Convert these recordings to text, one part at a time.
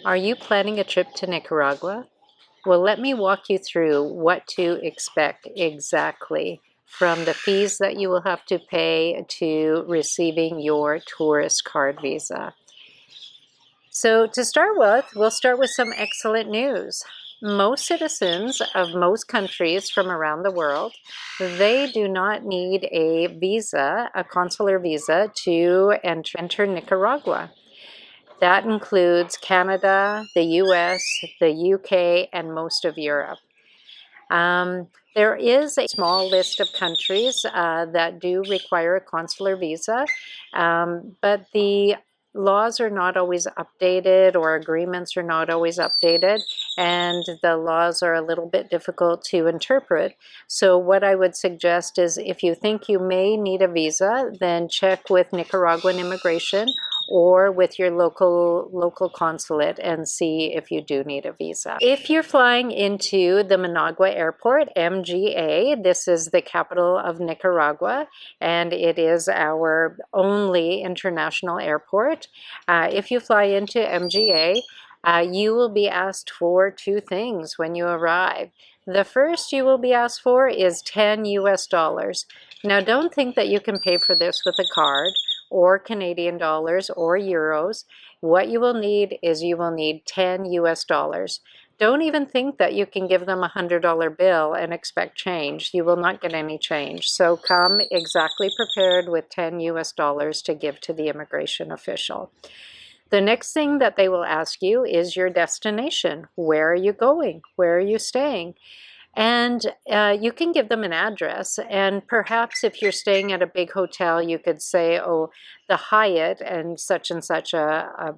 Are you planning a trip to Nicaragua? Well, let me walk you through what to expect exactly from the fees that you will have to pay to receiving your tourist card visa. So to start with, we'll start with some excellent news. Most citizens of most countries from around the world, they do not need a visa, a consular visa, to enter Nicaragua. That includes Canada, the US, the UK, and most of Europe. There is a small list of countries that do require a consular visa, but the laws are not always updated or agreements are not always updated, and the laws are a little bit difficult to interpret. So what I would suggest is if you think you may need a visa, then check with Nicaraguan immigration or with your local consulate and see if you do need a visa. If you're flying into the Managua airport, MGA, this is the capital of Nicaragua, and it is our only international airport. If you fly into MGA, you will be asked for two things when you arrive. The first you will be asked for is 10 US dollars. Now don't think that you can pay for this with a card or Canadian dollars or euros. What you will need is you will need 10 US dollars. Don't even think that you can give them a $100 bill and expect change. You will not get any change. So come exactly prepared with 10 US dollars to give to the immigration official. The next thing that they will ask you is your destination. Where are you going? Where are you staying? And you can give them an address, and perhaps if you're staying at a big hotel, you could say, oh, the Hyatt and such a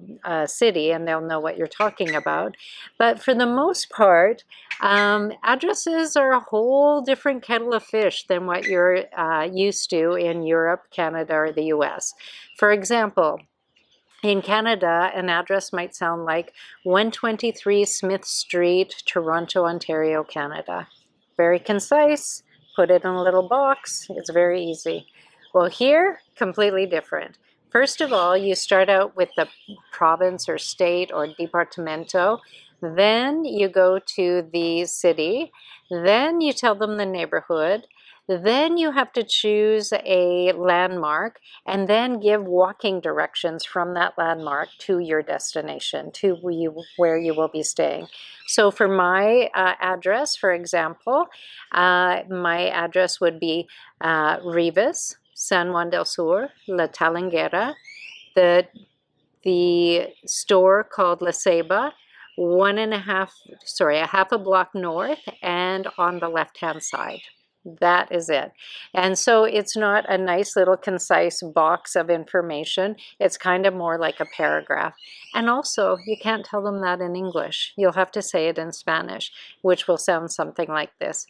city, and they'll know what you're talking about. But for the most part, addresses are a whole different kettle of fish than what you're used to in Europe, Canada, or the US. For example, in Canada, an address might sound like 123 Smith Street, Toronto, Ontario, Canada. Very concise, put it in a little box, it's very easy. Well, here, completely different. First of all, you start out with the province or state or departamento, then you go to the city, then you tell them the neighborhood, then you have to choose a landmark and then give walking directions from that landmark to your destination, to where you will be staying. So for my address, for example, my address would be Rivas, San Juan del Sur, La Talanguera, the store called La Ceiba, a half a block north and on the left-hand side. That is it. And so it's not a nice little concise box of information. It's kind of more like a paragraph. And also, you can't tell them that in English. You'll have to say it in Spanish, which will sound something like this.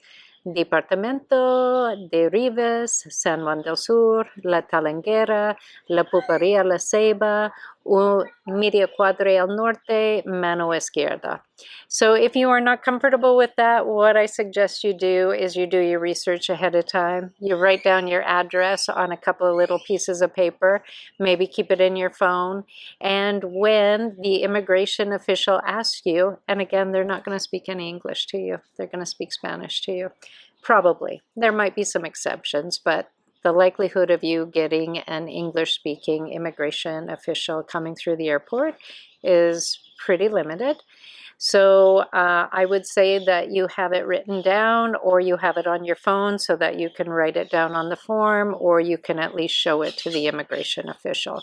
Departamento de Rivas, San Juan del Sur, La Talanguera, La Puparia, La Ceiba, Media Cuadre al Norte, Mano Izquierda. So if you are not comfortable with that, what I suggest you do is you do your research ahead of time. You write down your address on a couple of little pieces of paper, maybe keep it in your phone, and when the immigration official asks you, and again, they're not going to speak any English to you, they're going to speak Spanish to you. Probably. There might be some exceptions, but the likelihood of you getting an English-speaking immigration official coming through the airport is pretty limited. So I would say that you have it written down or you have it on your phone so that you can write it down on the form or you can at least show it to the immigration official.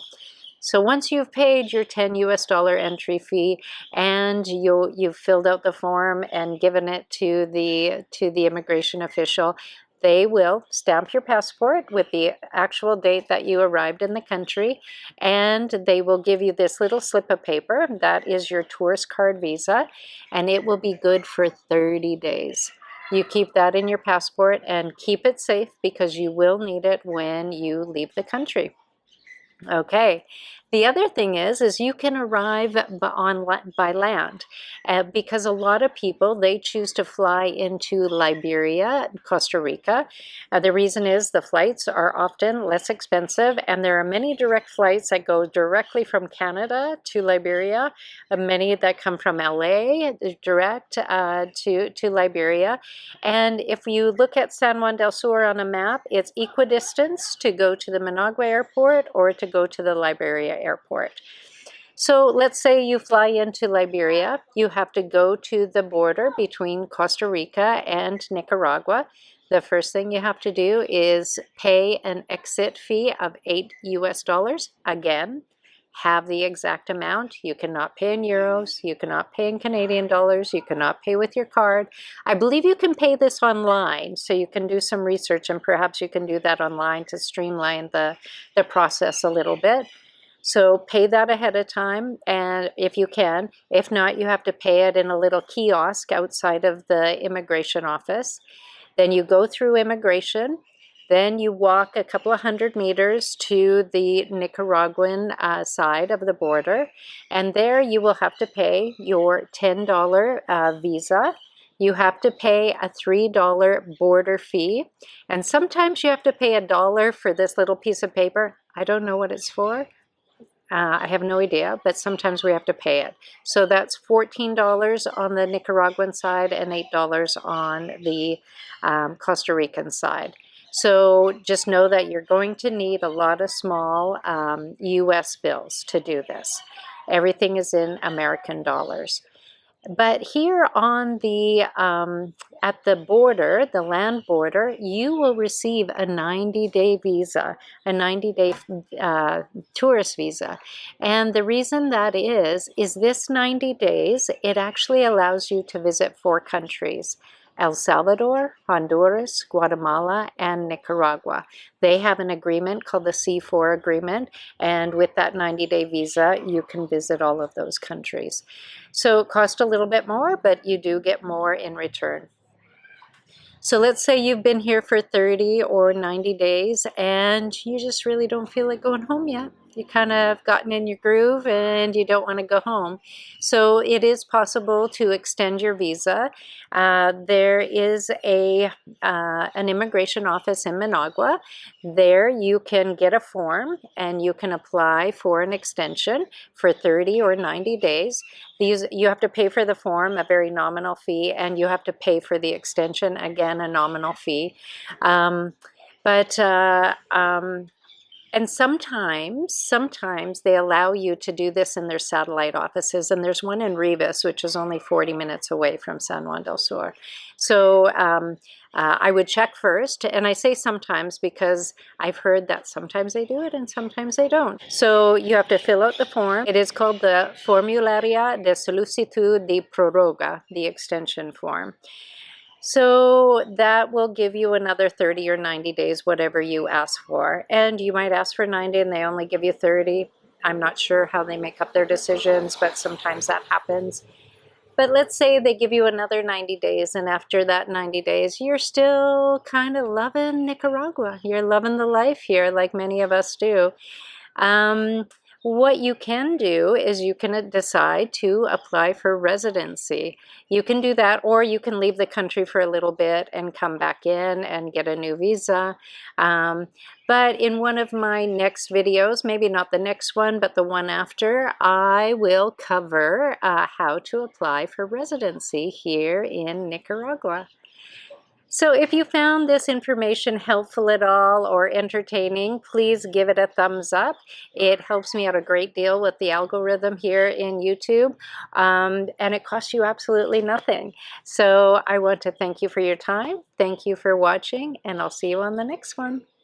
So once you've paid your 10 US dollar entry fee and you've filled out the form and given it to the immigration official, they will stamp your passport with the actual date that you arrived in the country, and they will give you this little slip of paper. That is your tourist card visa, and it will be good for 30 days. You keep that in your passport and keep it safe because you will need it when you leave the country. Okay, The other thing is you can arrive by land, because a lot of people, they choose to fly into Liberia, Costa Rica. The reason is the flights are often less expensive, and there are many direct flights that go directly from Canada to Liberia, many that come from LA direct to Liberia. And if you look at San Juan del Sur on a map, it's equidistance to go to the Managua airport or to go to the Liberia airport. So let's say you fly into Liberia, you have to go to the border between Costa Rica and Nicaragua. The first thing you have to do is pay an exit fee of $8 US. Again, have the exact amount. You cannot pay in euros, you cannot pay in Canadian dollars, you cannot pay with your card. I believe you can pay this online, so you can do some research, and perhaps you can do that online to streamline the process a little bit. So pay that ahead of time, and if you can. If not, you have to pay it in a little kiosk outside of the immigration office. Then you go through immigration. Then you walk a couple of 100 meters to the Nicaraguan side of the border, and there you will have to pay your $10 visa. You have to pay a $3 border fee, and sometimes you have to pay $1 for this little piece of paper. I don't know what it's for. I have no idea, but sometimes we have to pay it. So that's $14 on the Nicaraguan side and $8 on the Costa Rican side. So just know that you're going to need a lot of small US bills to do this. Everything is in American dollars. But here on the at the border, the land border, you will receive a 90-day visa, a 90-day tourist visa. And the reason that is this 90 days, it actually allows you to visit 4 countries: El Salvador, Honduras, Guatemala, and Nicaragua. They have an agreement called the C4 agreement, and with that 90-day visa, you can visit all of those countries. So it costs a little bit more, but you do get more in return. So let's say you've been here for 30 or 90 days and you just really don't feel like going home yet. You kind of gotten in your groove and you don't want to go home. So it is possible to extend your visa. There is an immigration office in Managua. There you can get a form and you can apply for an extension for 30 or 90 days. You have to pay for the form, a very nominal fee, and you have to pay for the extension, again, a nominal fee. And sometimes they allow you to do this in their satellite offices, and there's one in Rivas, which is only 40 minutes away from San Juan del Sur. So I would check first, and I say sometimes because I've heard that sometimes they do it and sometimes they don't. So you have to fill out the form. It is called the Formularia de Solicitud de Prorroga, the extension form. So that will give you another 30 or 90 days, whatever you ask for. And you might ask for 90 and they only give you 30. I'm not sure how they make up their decisions, but sometimes that happens. But let's say they give you another 90 days, and after that 90 days, you're still kind of loving Nicaragua. You're loving the life here, like many of us do. What you can do is you can decide to apply for residency. You can do that, or you can leave the country for a little bit and come back in and get a new visa. But in one of my next videos, maybe not the next one, but the one after, I will cover how to apply for residency here in Nicaragua. So if you found this information helpful at all or entertaining, please give it a thumbs up. It helps me out a great deal with the algorithm here in YouTube, and it costs you absolutely nothing. So I want to thank you for your time. Thank you for watching, and I'll see you on the next one.